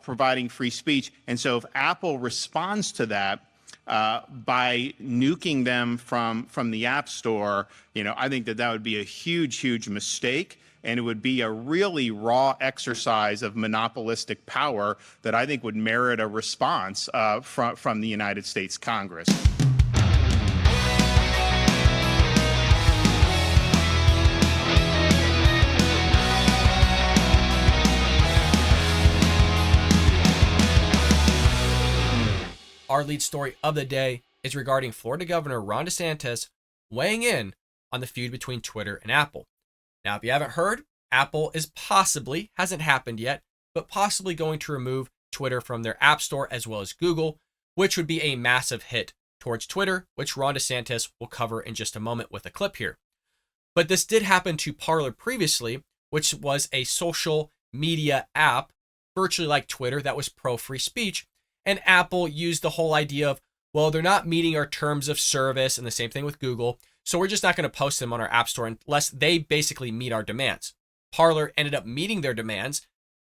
providing free speech. And so if Apple responds to that by nuking them from the App Store, I think that would be a huge mistake. And it would be a really raw exercise of monopolistic power that I think would merit a response from the United States Congress. Our lead story of the day is regarding Florida Governor Ron DeSantis weighing in on the feud between Twitter and Apple. Now, if you haven't heard, Apple is possibly, hasn't happened yet, but possibly going to remove Twitter from their App Store as well as Google, which would be a massive hit towards Twitter, which Ron DeSantis will cover in just a moment with a clip here. But this did happen to Parler previously, which was a social media app, virtually like Twitter, that was pro-free speech. And Apple used the whole idea of, well, they're not meeting our terms of service, and the same thing with Google, so we're just not going to post them on our App Store unless they basically meet our demands. Parler ended up meeting their demands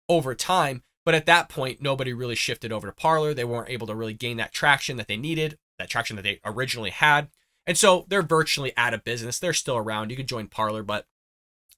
over time, but at that point, nobody really shifted over to Parler. They weren't able to really gain that traction that they needed, that traction that they originally had. And so they're virtually out of business. They're still around. You can join Parler, but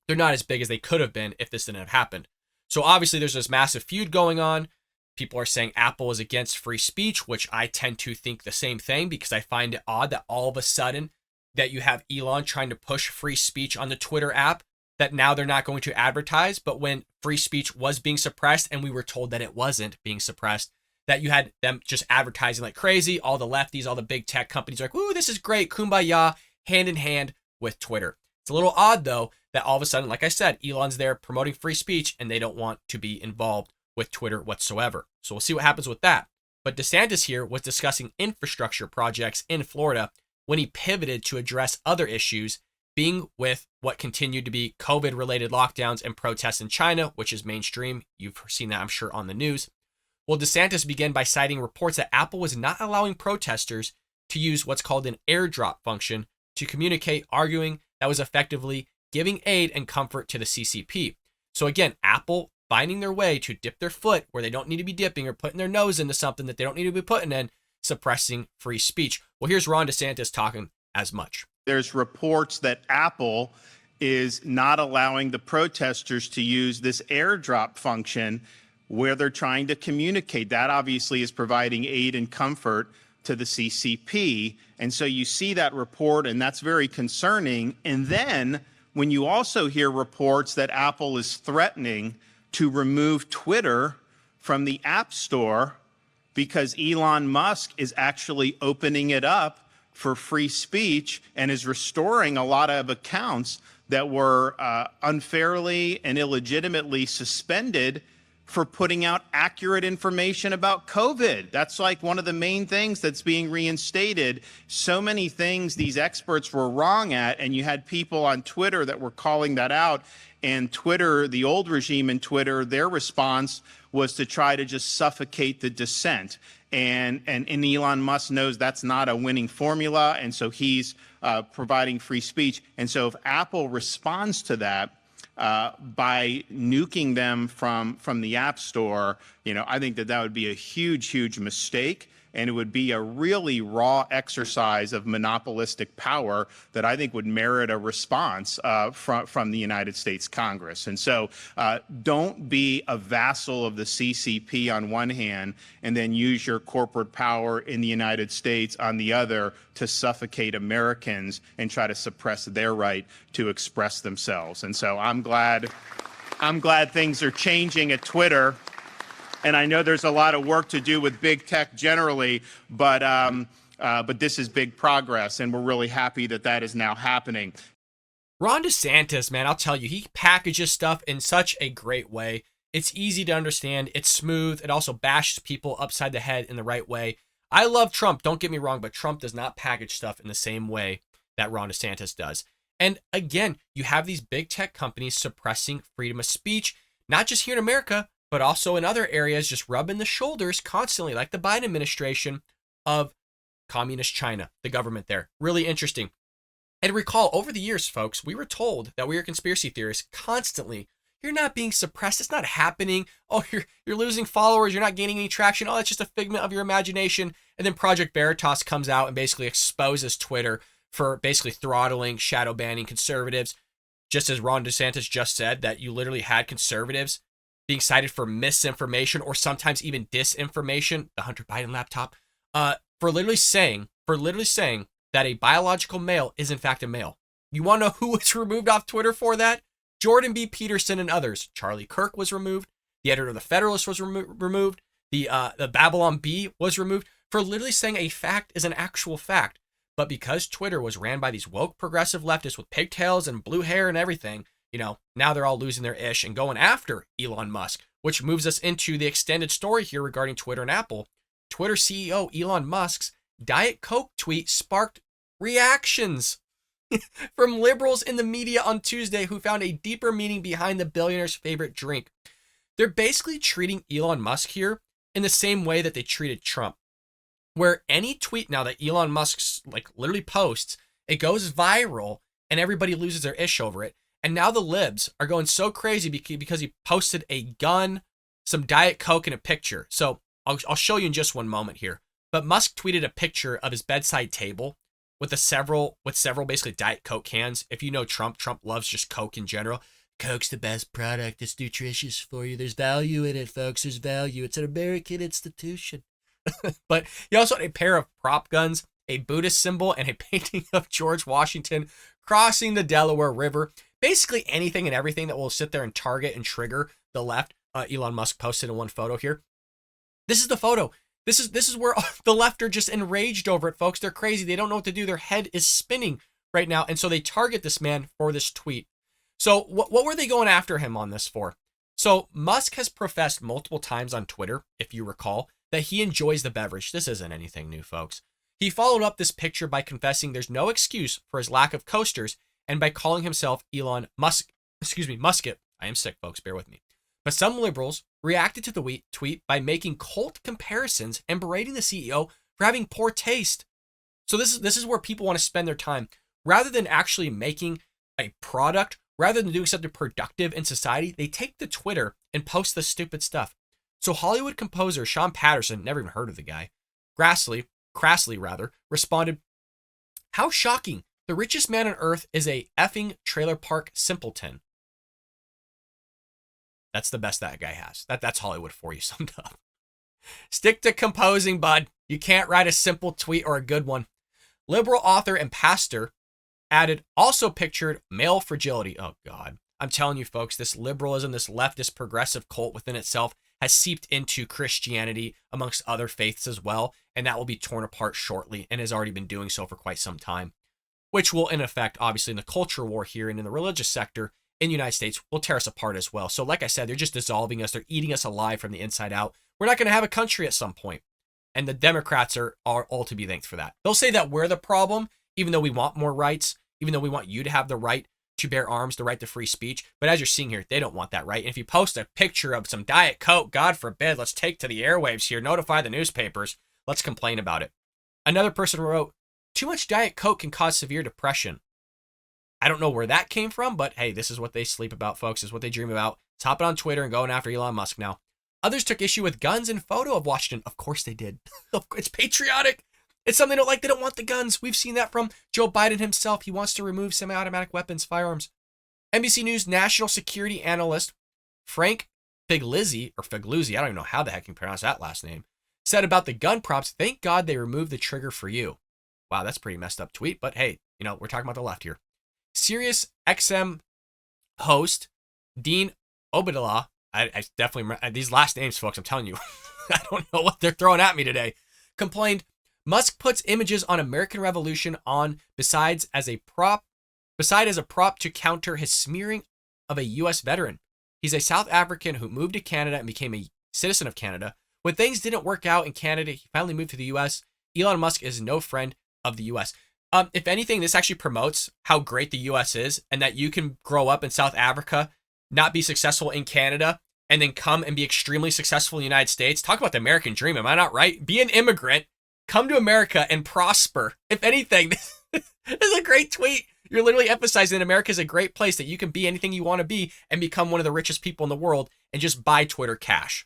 they're not as big as they could have been if this didn't have happened. So obviously there's this massive feud going on. People are saying Apple is against free speech, which I tend to think the same thing because I find it odd that all of a sudden that you have Elon trying to push free speech on the Twitter app, that now they're not going to advertise. But when free speech was being suppressed and we were told that it wasn't being suppressed, that you had them just advertising like crazy. All the lefties, all the big tech companies are like, ooh, this is great. Kumbaya, hand in hand with Twitter. It's a little odd, though, that all of a sudden, like I said, Elon's there promoting free speech and they don't want to be involved with Twitter whatsoever. So we'll see what happens with that. But DeSantis here was discussing infrastructure projects in Florida when he pivoted to address other issues, being with what continued to be COVID-related lockdowns and protests in China, which is mainstream. You've seen that, I'm sure, on the news. Well, DeSantis began by citing reports that Apple was not allowing protesters to use what's called an airdrop function to communicate, arguing that was effectively giving aid and comfort to the CCP. So again, Apple finding their way to dip their foot where they don't need to be dipping or putting their nose into something that they don't need to be putting in, suppressing free speech. Well, here's Ron DeSantis talking as much. There's reports that Apple is not allowing the protesters to use this airdrop function where they're trying to communicate. That obviously is providing aid and comfort to the CCP. And so you see that report, and that's very concerning. And then when you also hear reports that Apple is threatening to remove Twitter from the App Store because Elon Musk is actually opening it up for free speech and is restoring a lot of accounts that were unfairly and illegitimately suspended for putting out accurate information about COVID. That's like one of the main things that's being reinstated. So many things these experts were wrong at, and you had people on Twitter that were calling that out. And Twitter, the old regime in Twitter, their response was to try to just suffocate the dissent. And Elon Musk knows that's not a winning formula, and so he's providing free speech. And so if Apple responds to that by nuking them from the App Store, I think that would be a huge mistake. And it would be a really raw exercise of monopolistic power that I think would merit a response from the United States Congress. And so don't be a vassal of the CCP on one hand and then use your corporate power in the United States on the other to suffocate Americans and try to suppress their right to express themselves. And so I'm glad things are changing at Twitter. And I know there's a lot of work to do with big tech generally, but this is big progress, and we're really happy that is now happening. Ron DeSantis, man, I'll tell you, he packages stuff in such a great way. It's easy to understand. It's smooth. It also bashes people upside the head in the right way. I love Trump, don't get me wrong, but Trump does not package stuff in the same way that Ron DeSantis does. And again, you have these big tech companies suppressing freedom of speech, not just here in America, but also in other areas, just rubbing the shoulders constantly, like the Biden administration, of communist China, the government there. Really interesting. And recall, over the years, folks, we were told that we are conspiracy theorists constantly. You're not being suppressed. It's not happening. Oh, you're losing followers. You're not gaining any traction. Oh, that's just a figment of your imagination. And then Project Veritas comes out and basically exposes Twitter for basically throttling, shadow banning conservatives. Just as Ron DeSantis just said, that you literally had conservatives being cited for misinformation or sometimes even disinformation, the Hunter Biden laptop, for literally saying that a biological male is in fact a male. You want to know who was removed off Twitter for that? Jordan B. Peterson and others. Charlie Kirk was removed. The editor of the Federalist was removed. The Babylon Bee was removed for literally saying a fact is an actual fact. But because Twitter was ran by these woke progressive leftists with pigtails and blue hair and everything, now they're all losing their ish and going after Elon Musk, which moves us into the extended story here regarding Twitter and Apple. Twitter CEO Elon Musk's Diet Coke tweet sparked reactions from liberals in the media on Tuesday who found a deeper meaning behind the billionaire's favorite drink. They're basically treating Elon Musk here in the same way that they treated Trump, where any tweet now that Elon Musk literally posts, it goes viral and everybody loses their ish over it. And now the libs are going so crazy because he posted a gun, some Diet Coke, and a picture. So I'll show you in just one moment here. But Musk tweeted a picture of his bedside table with several basically Diet Coke cans. If you know Trump loves just Coke in general. Coke's the best product. It's nutritious for you. There's value in it, folks. There's value. It's an American institution. But he also had a pair of prop guns, a Buddhist symbol, and a painting of George Washington crossing the Delaware River. Basically anything and everything that will sit there and target and trigger the left. Elon Musk posted in one photo here. This is the photo. This is where the left are just enraged over it, folks. They're crazy. They don't know what to do. Their head is spinning right now. And so they target this man for this tweet. So what were they going after him on this for? So Musk has professed multiple times on Twitter, if you recall, that he enjoys the beverage. This isn't anything new, folks. He followed up this picture by confessing there's no excuse for his lack of coasters and by calling himself Elon Musk. Musket. I am sick, folks. Bear with me. But some liberals reacted to the tweet by making cult comparisons and berating the CEO for having poor taste. So this is where people want to spend their time. Rather than actually making a product, rather than doing something productive in society, they take to Twitter and post this stupid stuff. So Hollywood composer Sean Patterson, never even heard of the guy, crassly responded, "How shocking. The richest man on earth is a effing trailer park simpleton." That's the best that guy has. That's Hollywood for you summed up. Stick to composing, bud. You can't write a simple tweet or a good one. Liberal author and pastor added, also pictured male fragility. Oh, God. I'm telling you, folks, this liberalism, this leftist progressive cult within itself has seeped into Christianity amongst other faiths as well. And that will be torn apart shortly and has already been doing so for quite some time, which will, in effect, obviously, in the culture war here and in the religious sector in the United States, will tear us apart as well. So like I said, they're just dissolving us. They're eating us alive from the inside out. We're not going to have a country at some point. And the Democrats are all to be thanked for that. They'll say that we're the problem, even though we want more rights, even though we want you to have the right to bear arms, the right to free speech. But as you're seeing here, they don't want that, right? And if you post a picture of some Diet Coke, God forbid, let's take to the airwaves here, notify the newspapers, let's complain about it. Another person wrote, too much Diet Coke can cause severe depression. I don't know where that came from, but hey, this is what they sleep about, folks. This is what they dream about. It's hopping on Twitter and going after Elon Musk now. Others took issue with guns and photo of Washington. Of course they did. It's patriotic. It's something they don't like. They don't want the guns. We've seen that from Joe Biden himself. He wants to remove semi-automatic weapons, firearms. NBC News national security analyst Frank Figlizzi, I don't even know how the heck you can pronounce that last name, said about the gun props, thank God they removed the trigger for you. Wow, that's a pretty messed up tweet, but hey, we're talking about the left here. Sirius XM host Dean Obadillah, I definitely, these last names, folks, I'm telling you, I don't know what they're throwing at me today, complained, Musk puts images on American Revolution on beside as a prop to counter his smearing of a U.S. veteran. He's a South African who moved to Canada and became a citizen of Canada. When things didn't work out in Canada, he finally moved to the U.S. Elon Musk is no friend of the U.S. If anything, this actually promotes how great the U.S. is and that you can grow up in South Africa, not be successful in Canada, and then come and be extremely successful in the United States. Talk about the American dream. Am I not right? Be an immigrant, come to America and prosper. If anything, this is a great tweet. You're literally emphasizing that America is a great place, that you can be anything you want to be and become one of the richest people in the world and just buy Twitter cash.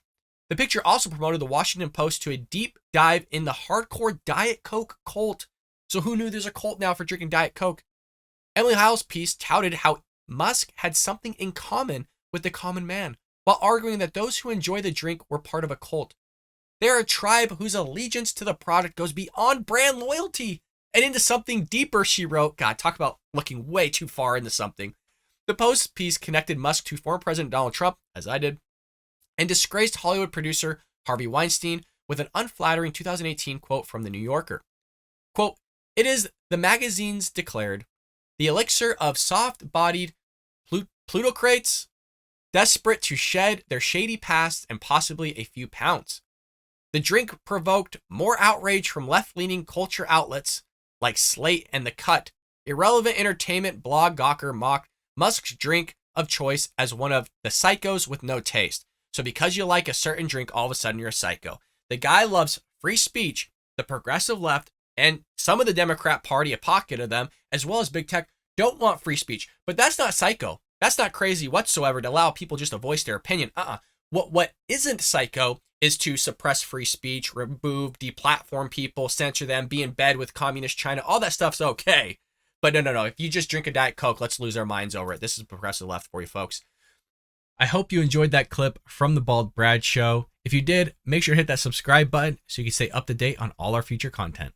The picture also promoted the Washington Post to a deep dive in the hardcore Diet Coke cult. So who knew there's a cult now for drinking Diet Coke? Emily Heil's piece touted how Musk had something in common with the common man, while arguing that those who enjoy the drink were part of a cult. They're a tribe whose allegiance to the product goes beyond brand loyalty and into something deeper, she wrote. God, talk about looking way too far into something. The Post piece connected Musk to former President Donald Trump, as I did, and disgraced Hollywood producer Harvey Weinstein with an unflattering 2018 quote from The New Yorker. Quote, "It is, the magazines declared, the elixir of soft-bodied plutocrats desperate to shed their shady past and possibly a few pounds. The drink provoked more outrage from left-leaning culture outlets like Slate and The Cut. Irrelevant entertainment blog Gawker mocked Musk's drink of choice as one of the psychos with no taste. So because you like a certain drink, all of a sudden you're a psycho. The guy loves free speech, the progressive left, and some of the Democrat Party, a pocket of them, as well as big tech, don't want free speech. But that's not psycho. That's not crazy whatsoever to allow people just to voice their opinion. What isn't psycho is to suppress free speech, remove, deplatform people, censor them, be in bed with communist China. All that stuff's okay. But no. If you just drink a Diet Coke, let's lose our minds over it. This is progressive left for you folks. I hope you enjoyed that clip from the Bald Brad Show. If you did, make sure to hit that subscribe button so you can stay up to date on all our future content.